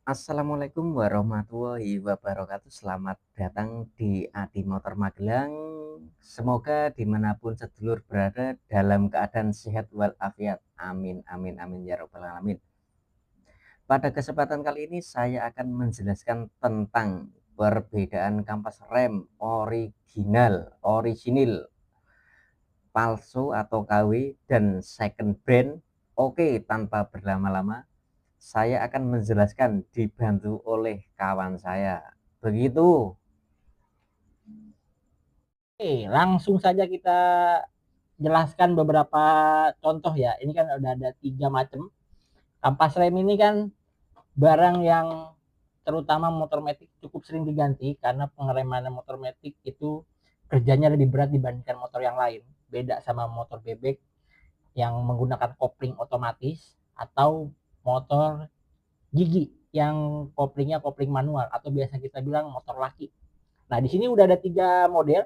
Assalamualaikum warahmatullahi wabarakatuh. Selamat datang di Adi Motor Magelang. Semoga dimanapun sedulur berada dalam keadaan sehat walafiat. Amin, amin, amin ya robbal alamin. Pada kesempatan kali ini saya akan menjelaskan tentang perbedaan kampas rem original, palsu atau KW, dan second brand. Oke, tanpa berlama-lama saya akan menjelaskan dibantu oleh kawan saya. Begitu. Oke, langsung saja kita jelaskan beberapa contoh ya. Ini kan udah ada 3 macam. Kampas rem ini kan barang yang terutama motor metik cukup sering diganti karena pengereman motor metik itu kerjanya lebih berat dibandingkan motor yang lain. Beda sama motor bebek yang menggunakan kopling otomatis atau motor gigi yang koplingnya kopling manual atau biasa kita bilang motor laki. Nah, di sini udah ada 3 model.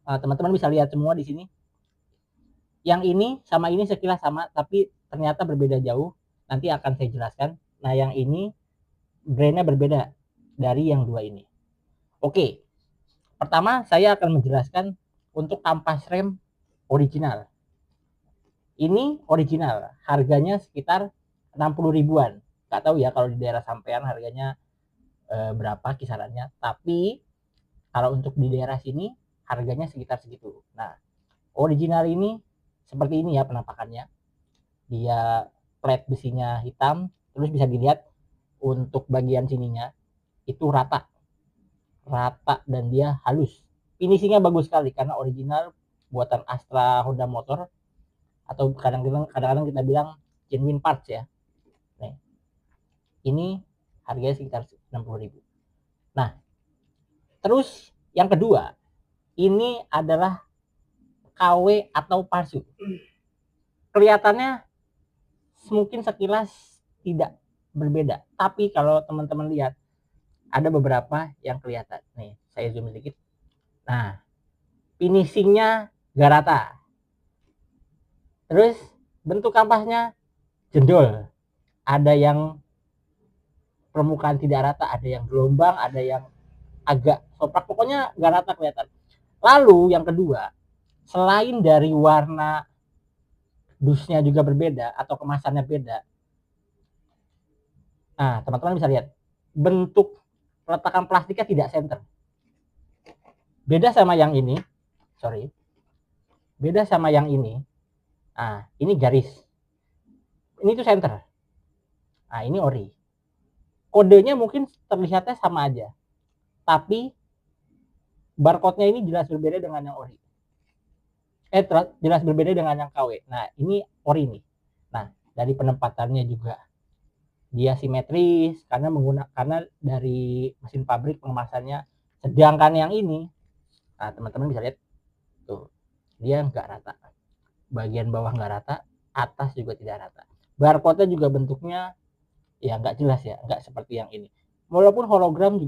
Teman-teman bisa lihat semua di sini. Yang ini sama ini sekilas sama, tapi ternyata berbeda jauh. Nanti akan saya jelaskan. Nah, yang ini brandnya berbeda dari yang 2 ini. Oke, pertama saya akan menjelaskan untuk kampas rem original. Ini original, harganya sekitar 60 ribuan. Gak tahu ya kalau di daerah sampean harganya berapa kisarannya. Tapi kalau untuk di daerah sini harganya sekitar segitu. Nah, original ini seperti ini ya penampakannya. Dia plat besinya hitam, terus bisa dilihat untuk bagian sininya itu rata dan dia halus. Finishingnya bagus sekali karena original buatan Astra Honda Motor atau kadang-kadang kita bilang genuine parts ya. Nih, ini harganya sekitar 60 ribu. Nah, terus yang kedua ini adalah KW atau palsu. Kelihatannya mungkin sekilas tidak berbeda, tapi kalau teman-teman lihat ada beberapa yang kelihatan. Nih, saya zoom sedikit. Nah, finishingnya gak rata. Terus bentuk kampasnya jendol. Ada yang permukaan tidak rata, ada yang gelombang, ada yang agak soprak. Pokoknya gak rata kelihatan. Lalu yang kedua, selain dari warna dusnya juga berbeda atau kemasannya beda. Nah, teman-teman bisa lihat bentuk peletakan plastiknya tidak center. Beda sama yang ini, sorry. Beda sama yang ini. Nah, ini garis. Ini tuh center. Nah, ini ori. Kodenya mungkin terlihatnya sama aja. Tapi barcode-nya ini jelas berbeda dengan yang ori. Jelas berbeda dengan yang KW. Nah, ini ori nih. Nah, dari penempatannya juga dia simetris karena dari mesin pabrik pengemasannya. Sedangkan yang ini, nah teman-teman bisa lihat tuh, dia nggak rata. Bagian bawah nggak rata, atas juga tidak rata. Barcode-nya juga bentuknya ya nggak jelas ya, nggak seperti yang ini. Walaupun hologram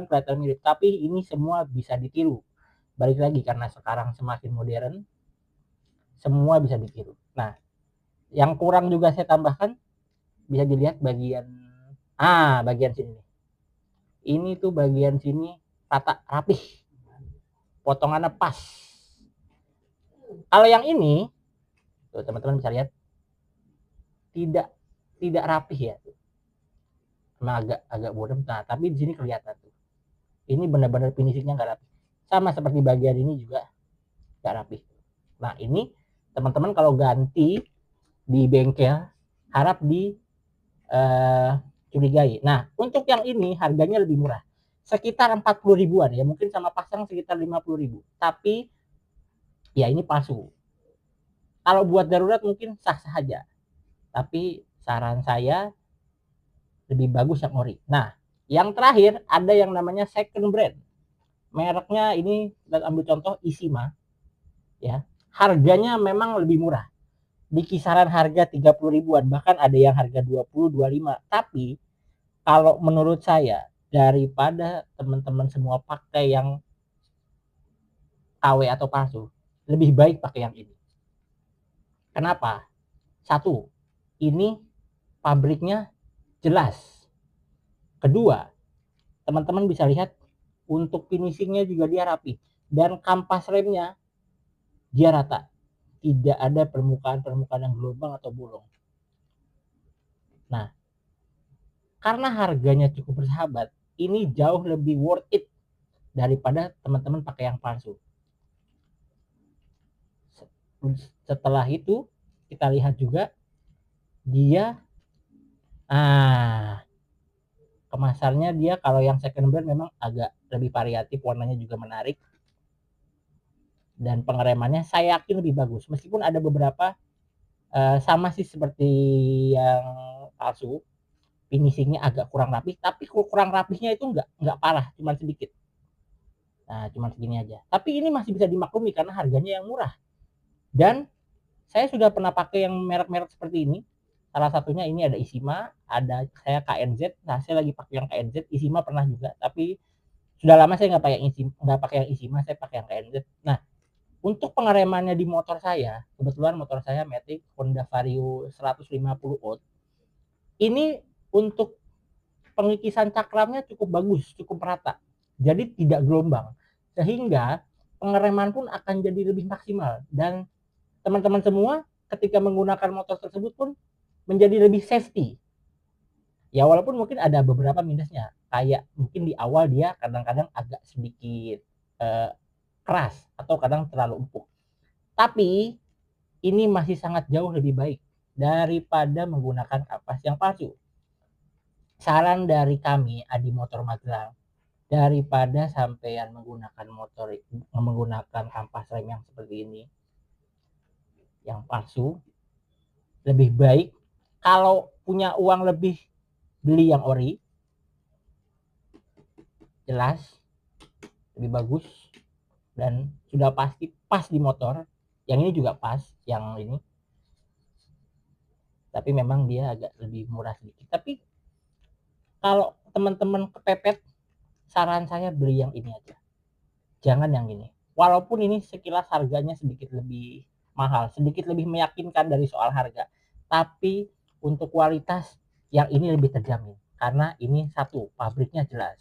kelihatan mirip, tapi ini semua bisa ditiru. Balik lagi karena sekarang semakin modern, semua bisa ditiru. Nah, yang kurang juga saya tambahkan bisa dilihat bagian sini. Ini tuh bagian sini rata rapih, potongannya pas. Kalau yang ini, tuh teman-teman bisa lihat tidak tidak rapih ya. Emang agak bodem. Nah, tapi di sini kelihatan tuh. Ini benar-benar finishingnya nggak rapi. Sama seperti bagian ini juga nggak rapi. Nah, ini teman-teman kalau ganti di bengkel harap di curigai. Nah, untuk yang ini harganya lebih murah. Sekitar 40 ribuan ya, mungkin sama pasang sekitar 50 ribu. Tapi ya ini palsu. Kalau buat darurat mungkin sah-sah aja. Tapi saran saya lebih bagus yang ori. Nah, yang terakhir ada yang namanya second brand. Mereknya ini kita ambil contoh Isima ya. Harganya memang lebih murah. Di kisaran harga 30 ribuan, bahkan ada yang harga 20, 25. Tapi kalau menurut saya daripada teman-teman semua pakai yang KW atau palsu, lebih baik pakai yang ini. Kenapa? Satu, ini pabriknya jelas. Kedua, teman-teman bisa lihat untuk finishingnya juga dia rapi, dan kampas remnya dia rata, tidak ada permukaan-permukaan yang gelombang atau bolong. Nah, karena harganya cukup bersahabat, ini jauh lebih worth it daripada teman-teman pakai yang palsu. Setelah itu kita lihat juga dia kemasannya, dia kalau yang second brand memang agak lebih variatif, warnanya juga menarik, dan pengeremannya saya yakin lebih bagus, meskipun ada beberapa sama sih seperti yang palsu, finishingnya agak kurang rapi, tapi kurang rapihnya itu nggak parah, cuma sedikit. Nah, cuma segini aja, tapi ini masih bisa dimaklumi karena harganya yang murah. Dan saya sudah pernah pakai yang merek-merek seperti ini. Salah satunya ini ada Isima, ada saya KNZ. Nah, saya lagi pakai yang KNZ. Isima pernah juga, tapi sudah lama saya nggak pakai yang Isima, saya pakai yang KNZ. Nah, untuk pengeremannya di motor saya, kebetulan motor saya Matic Honda Vario 150 Out. Ini untuk pengikisan cakramnya cukup bagus, cukup rata. Jadi tidak gelombang. Sehingga pengereman pun akan jadi lebih maksimal, dan teman-teman semua ketika menggunakan motor tersebut pun menjadi lebih safety. Ya walaupun mungkin ada beberapa minusnya, kayak mungkin di awal dia kadang-kadang agak sedikit keras atau kadang terlalu empuk. Tapi ini masih sangat jauh lebih baik daripada menggunakan kampas yang palsu. Saran dari kami Adi Motor Magelang, daripada sampean menggunakan kampas rem yang seperti ini, yang palsu, lebih baik kalau punya uang lebih beli yang ori, jelas lebih bagus dan sudah pasti pas di motor. Yang ini juga pas, yang ini, tapi memang dia agak lebih murah sedikit. Tapi kalau teman-teman kepepet, saran saya beli yang ini aja, jangan yang ini. Walaupun ini sekilas harganya sedikit lebih mahal, sedikit lebih meyakinkan dari soal harga, tapi untuk kualitas yang ini lebih terjamin, karena ini satu, pabriknya jelas.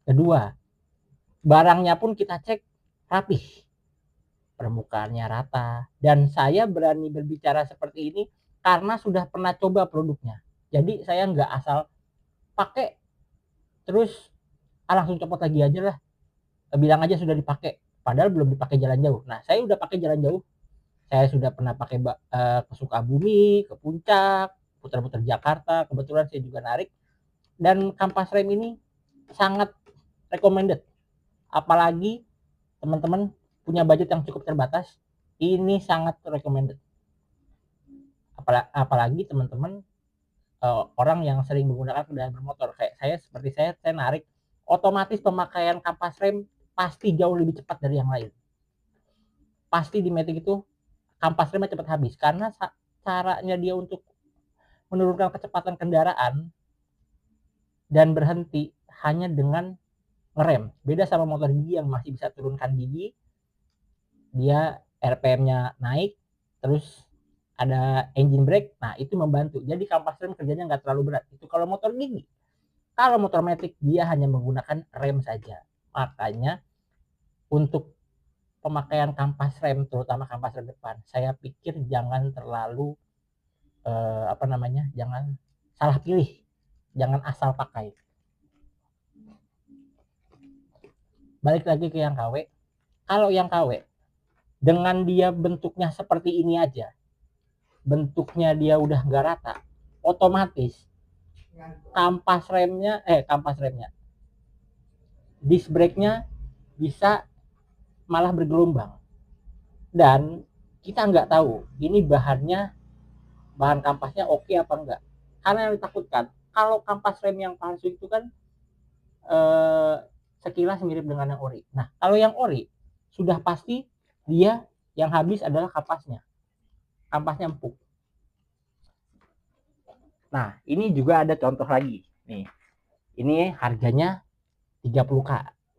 Kedua, barangnya pun kita cek rapih, permukaannya rata, dan saya berani berbicara seperti ini karena sudah pernah coba produknya. Jadi saya nggak asal pakai terus langsung copot lagi aja lah, bilang aja sudah dipakai, padahal belum dipakai jalan jauh. Nah, saya udah pakai jalan jauh, saya sudah pernah pakai ke Sukabumi, ke Puncak, putar-putar Jakarta, kebetulan saya juga narik, dan kampas rem ini sangat recommended. Apalagi teman-teman punya budget yang cukup terbatas, ini sangat recommended. Apalagi teman-teman orang yang sering menggunakan kendaraan bermotor kayak saya, seperti saya narik, otomatis pemakaian kampas rem pasti jauh lebih cepat dari yang lain. Pasti di Matic itu kampas remnya cepat habis, karena caranya dia untuk menurunkan kecepatan kendaraan dan berhenti hanya dengan ngerem. Beda sama motor gigi yang masih bisa turunkan gigi, dia RPM-nya naik, terus ada engine brake, nah itu membantu. Jadi kampas rem kerjanya nggak terlalu berat. Itu kalau motor gigi. Kalau motor Matic dia hanya menggunakan rem saja. Makanya untuk pemakaian kampas rem, terutama kampas rem depan, saya pikir jangan terlalu jangan salah pilih, jangan asal pakai. Balik lagi ke yang KW. Kalau yang KW dengan dia bentuknya seperti ini aja, bentuknya dia udah nggak rata, otomatis kampas remnya, disc brake-nya bisa malah bergelombang, dan kita nggak tahu ini bahan kampasnya oke apa enggak. Karena yang ditakutkan kalau kampas rem yang palsu itu kan sekilas mirip dengan yang ori. Nah, kalau yang ori sudah pasti dia yang habis adalah kampasnya empuk. Nah, ini juga ada contoh lagi nih, ini harganya 30k,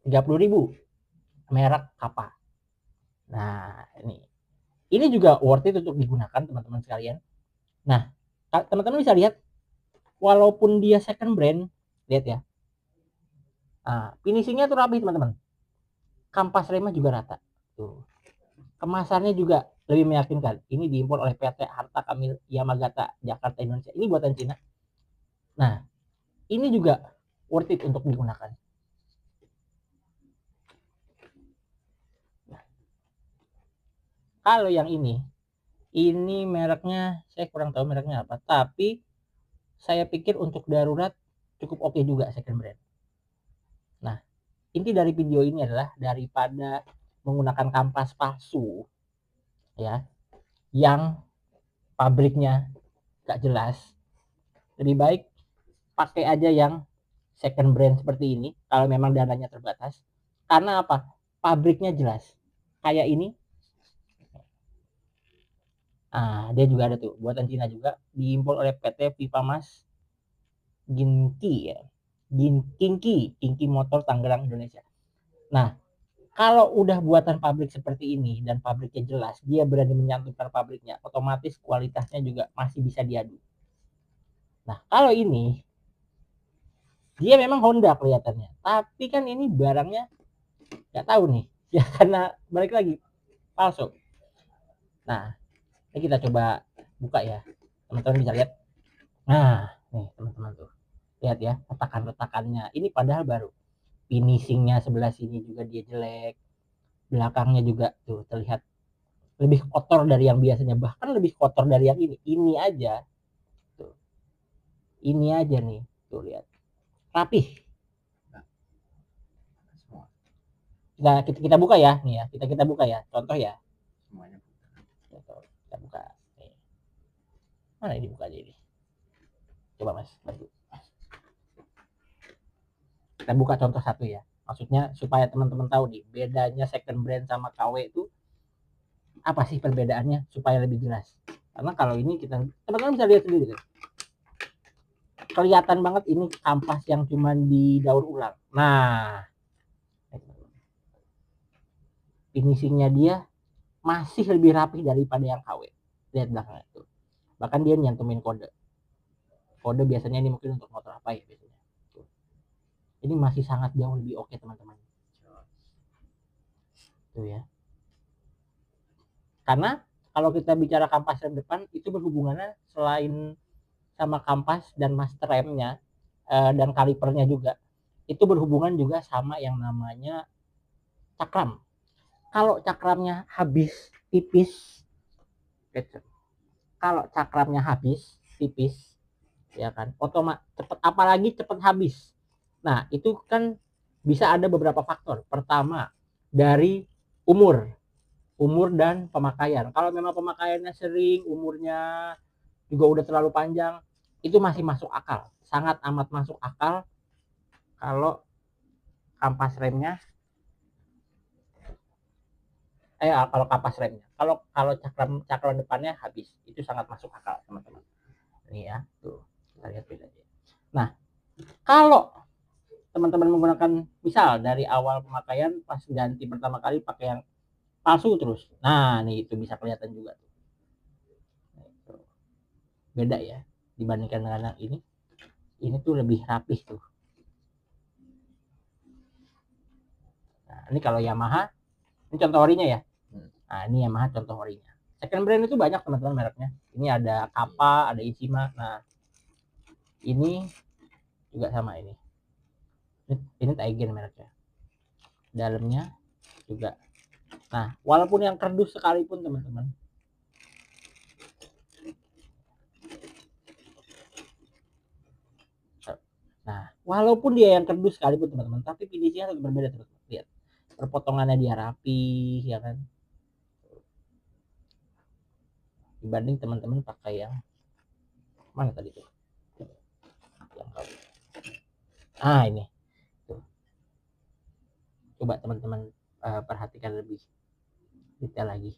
30.000, merek Kappa. Nah, ini juga worth it untuk digunakan teman-teman sekalian. Nah, teman-teman bisa lihat walaupun dia second brand, lihat ya. Nah, finishingnya tuh rapi teman-teman. Kampas remnya juga rata. Tuh. Kemasannya juga lebih meyakinkan. Ini diimpor oleh PT Harta Kamil Yamagata Jakarta Indonesia. Ini buatan Cina. Nah, ini juga worth it untuk digunakan. Nah, kalau yang ini mereknya saya kurang tahu mereknya apa, tapi saya pikir untuk darurat cukup oke juga second brand. Nah, inti dari video ini adalah daripada menggunakan kampas palsu ya, yang pabriknya gak jelas, lebih baik pakai aja yang second brand seperti ini kalau memang dananya terbatas. Karena apa? Pabriknya jelas. Kayak ini. Ah, dia juga ada tuh, buatan Cina juga, diimpor oleh PT Vivamas Ginki ya. Kinki Motor Tangerang Indonesia. Nah, kalau udah buatan pabrik seperti ini dan pabriknya jelas, dia berani menyantumkan pabriknya, otomatis kualitasnya juga masih bisa diadu. Nah, kalau ini dia memang Honda kelihatannya, tapi kan ini barangnya nggak tahu nih, ya karena balik lagi palsu. Nah, ini kita coba buka ya, teman-teman bisa lihat. Nah, nih teman-teman tuh, lihat ya retakan-retakannya. Ini padahal baru. Finishingnya sebelah sini juga dia jelek, belakangnya juga tuh terlihat lebih kotor dari yang biasanya, bahkan lebih kotor dari yang ini aja tuh, ini aja nih tuh, lihat rapih. Nah, kita buka ya nih ya, kita buka ya, contoh ya, semuanya kita buka nih. Mana ini buka aja ini, coba mas bantu. Kita buka contoh satu ya, maksudnya supaya teman-teman tahu nih bedanya second brand sama KW itu apa sih perbedaannya, supaya lebih jelas. Karena kalau ini kita teman-teman bisa lihat sendiri tuh, kelihatan banget ini kampas yang cuma di daur ulang. Nah, finishingnya dia masih lebih rapi daripada yang KW. Lihat belakangnya tuh, bahkan dia nyantumin kode biasanya, ini mungkin untuk motor apa ya biasanya tuh. Ini masih sangat jauh lebih oke teman-teman tuh ya. Karena kalau kita bicara kampas rem depan itu berhubungannya selain sama kampas dan master remnya dan kalipernya juga, itu berhubungan juga sama yang namanya cakram. Kalau cakramnya habis tipis, kalau cakramnya habis tipis ya kan, otomatis cepet, apalagi cepet habis. Nah, itu kan bisa ada beberapa faktor. Pertama, dari umur dan pemakaian. Kalau memang pemakaiannya sering, umurnya juga udah terlalu panjang, itu masih masuk akal, sangat amat masuk akal kalau kampas remnya kalau kampas remnya, kalau cakram depannya habis, itu sangat masuk akal teman-teman. Ini ya tuh, kita lihat bedanya. Nah, kalau teman-teman menggunakan misal dari awal pemakaian pas ganti pertama kali pakai yang palsu terus, nah nih itu bisa kelihatan juga tuh. Beda ya dibandingkan dengan yang ini tuh lebih rapih tuh. Nah, ini kalau Yamaha, ini contoh orinya ya. Nah, ini Yamaha contoh orinya. Second brand itu banyak teman-teman mereknya. Ini ada Kappa, ada Ishima. Nah, ini juga sama ini. Ini Taigen mereknya. Dalamnya juga. Nah, walaupun yang kerdus sekalipun teman-teman. Nah, walaupun dia yang kerdus sekalipun teman-teman, tapi finishnya berbeda terus. Lihat, perpotongannya dia rapi, ya kan. Dibanding teman-teman pakai yang mana tadi tuh? Yang ini. Tuh. Coba teman-teman perhatikan lebih detail lagi.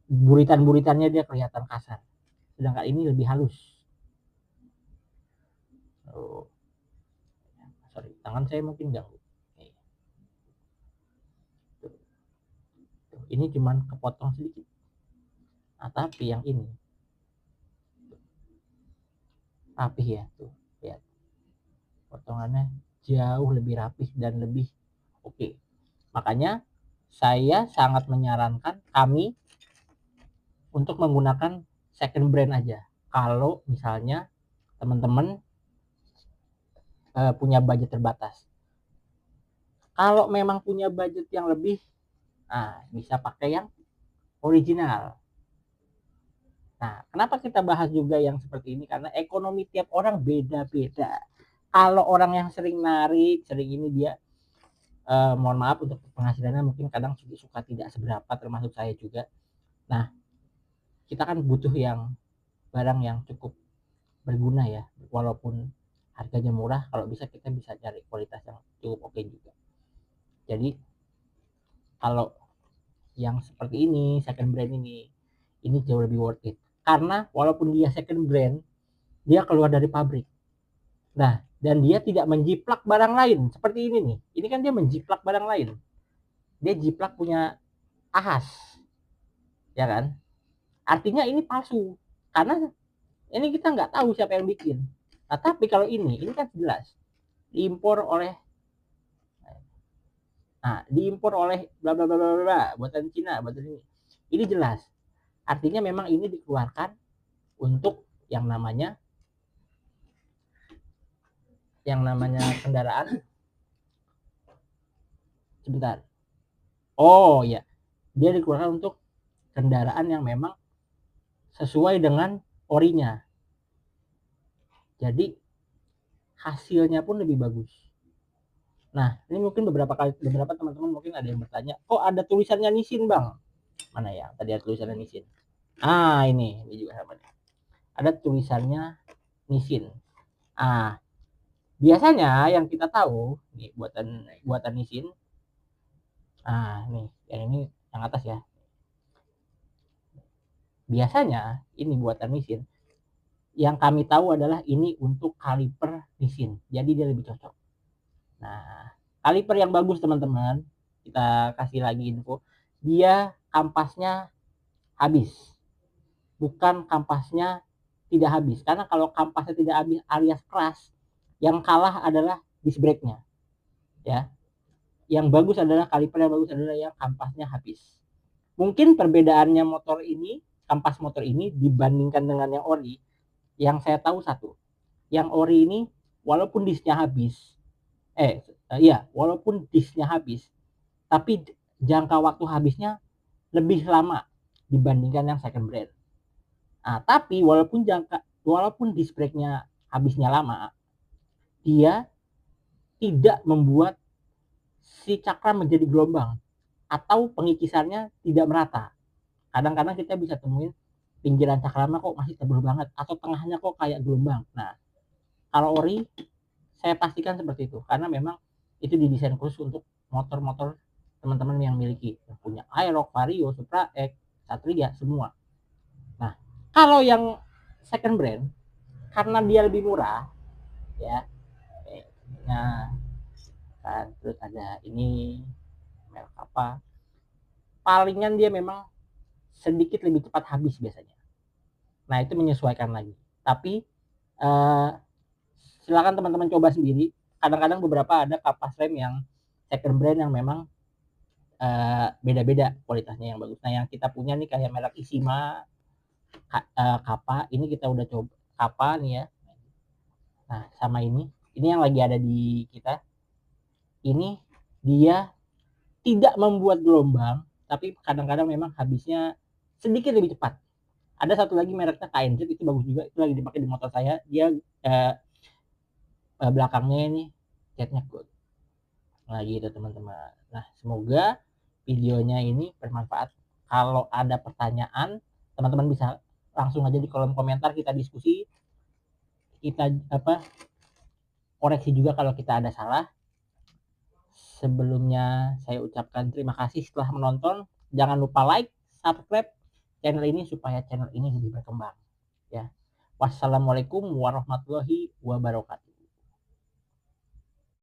Buritan-buritannya dia kelihatan kasar, sedangkan ini lebih halus. Oh, sorry, tangan saya mungkin ganggu. Ini cuman kepotong sedikit. Nah, tapi yang ini rapih ya tuh, ya. potongannya jauh lebih rapih dan lebih oke. Makanya saya sangat menyarankan kami untuk menggunakan second brand aja. Kalau misalnya teman-teman punya budget terbatas. Kalau memang punya budget yang lebih, bisa pakai yang original. Nah, kenapa kita bahas juga yang seperti ini? Karena ekonomi tiap orang beda-beda. Kalau orang yang sering narik, sering ini dia, mohon maaf untuk penghasilannya mungkin kadang suka tidak seberapa, termasuk saya juga. Nah, kita kan butuh yang barang yang cukup berguna ya, walaupun harganya murah, kalau bisa kita bisa cari kualitas yang cukup oke juga. Jadi kalau yang seperti ini, second brand ini jauh lebih worth it. Karena walaupun dia second brand, dia keluar dari pabrik. Nah, dan dia tidak menjiplak barang lain seperti ini nih. Ini kan dia menjiplak barang lain. Dia jiplak punya Ahas, ya kan? Artinya ini palsu. Karena ini kita nggak tahu siapa yang bikin. Nah, tapi kalau ini kan jelas diimpor oleh bla bla bla bla bla, buatan Cina, buatan ini. Ini jelas. Artinya memang ini dikeluarkan untuk yang namanya kendaraan. Sebentar. Oh ya, dia dikeluarkan untuk kendaraan yang memang sesuai dengan orinya. Jadi hasilnya pun lebih bagus. Nah, ini mungkin beberapa teman-teman mungkin ada yang bertanya, kok ada tulisannya Nissin bang? Mana ya? Tadi ada tulisannya Nissin. Ini juga sama nih. Ada tulisannya Nissin. Biasanya yang kita tahu nih buatan Nissin. Nih, yang ini yang atas ya. Biasanya ini buatan Nissin. Yang kami tahu adalah ini untuk kaliper Nissin. Jadi dia lebih cocok. Nah, kaliper yang bagus teman-teman, kita kasih lagi info, dia kampasnya habis, bukan kampasnya tidak habis. Karena kalau kampasnya tidak habis alias keras, yang kalah adalah disc brake-nya, ya. Yang bagus adalah kaliper yang bagus adalah yang kampasnya habis. Mungkin perbedaannya motor ini, kampas motor ini dibandingkan dengan yang ori, yang saya tahu satu, yang ori ini walaupun disnya habis, walaupun disnya habis, tapi jangka waktu habisnya lebih lama dibandingkan yang second brand. Tapi walaupun disc brake-nya habisnya lama, dia tidak membuat si cakram menjadi gelombang atau pengikisannya tidak merata. Kadang-kadang kita bisa temuin pinggiran cakramnya kok masih tebal banget atau tengahnya kok kayak gelombang. Nah, kalau ori saya pastikan seperti itu karena memang itu didesain khusus untuk motor-motor teman-teman yang miliki, yang punya Aerox, Vario, Supra X, Satria semua. Nah, kalau yang second brand karena dia lebih murah ya. Nah, kan terus ada ini merek apa? Palingan dia memang sedikit lebih cepat habis biasanya. Nah, itu menyesuaikan lagi. Tapi silakan teman-teman coba sendiri. Kadang-kadang beberapa ada kapas rem yang second brand yang memang beda-beda kualitasnya yang bagus. Nah, yang kita punya nih kayak merek Ishima, Kappa, ini kita udah coba Kappa nih ya. Nah, sama ini yang lagi ada di kita. Ini dia tidak membuat gelombang, tapi kadang-kadang memang habisnya sedikit lebih cepat. Ada satu lagi mereknya KNZ, itu bagus juga, itu lagi dipakai di motor saya. Dia belakangnya ini catnya good. Nah gitu teman-teman. Nah semoga videonya ini bermanfaat. Kalau ada pertanyaan teman-teman bisa langsung aja di kolom komentar, kita diskusi, kita koreksi juga kalau kita ada salah. Sebelumnya saya ucapkan terima kasih setelah menonton. Jangan lupa like, subscribe channel ini supaya channel ini lebih berkembang ya. Wassalamualaikum warahmatullahi wabarakatuh.